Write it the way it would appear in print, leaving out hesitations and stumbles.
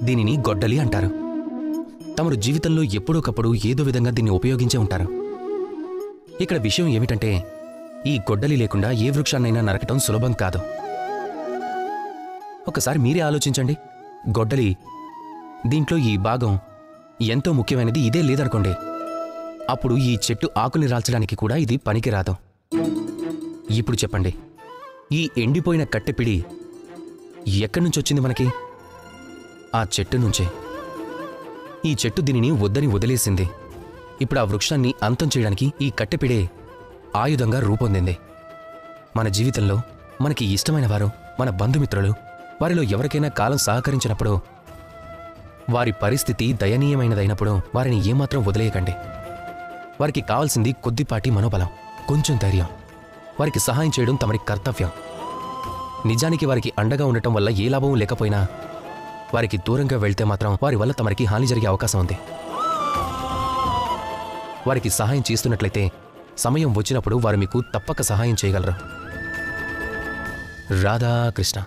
దీనిని గొడ్డలి అంటారు. తమరు జీవితంలో ఎప్పుడొకప్పుడు ఏదో విధంగా దీన్ని ఉపయోగించే ఉంటారు. ఇక్కడ విషయం ఏమిటంటే, ఈ గొడ్డలి లేకుండా ఏ వృక్షాన్నైనా నరకటం సులభం కాదు. ఒకసారి మీరే ఆలోచించండి. గొడ్డలి దీంట్లో ఈ భాగం ఎంతో ముఖ్యమైనది ఇదే లేదనుకోండి, అప్పుడు ఈ చెట్టు ఆకుని రాల్చడానికి కూడా ఇది పనికిరాదు. ఇప్పుడు చెప్పండి, ఈ ఎండిపోయిన కట్టెపిడి ఎక్కడి నుంచి వచ్చింది మనకి? ఆ చెట్టు నుంచే. ఈ చెట్టు దీనిని వద్దని వదిలేసింది. ఇప్పుడు ఆ వృక్షాన్ని అంతం చేయడానికి ఈ కట్టెపిడే ఆయుధంగా రూపొందింది. మన జీవితంలో మనకి ఇష్టమైన వారు, మన బంధుమిత్రులు, వారిలో ఎవరికైనా కాలం సహకరించినప్పుడు, వారి పరిస్థితి దయనీయమైనదైనప్పుడు వారిని ఏమాత్రం వదిలేయకండి. వారికి కావాల్సింది కొద్దిపాటి మనోబలం, కొంచెం ధైర్యం. వారికి సహాయం చేయడం తమరి కర్తవ్యం. నిజానికి వారికి అండగా ఉండటం వల్ల ఏ లాభం లేకపోయినా వారికి దూరంగా వెళ్తే మాత్రం వారి వల్ల తమరికి హాని జరిగే అవకాశం ఉంది. వారికి సహాయం చేస్తున్నట్లయితే సమయం వచ్చినప్పుడు వారు మీకు తప్పక సహాయం చేయగలరు. రాధాకృష్ణ.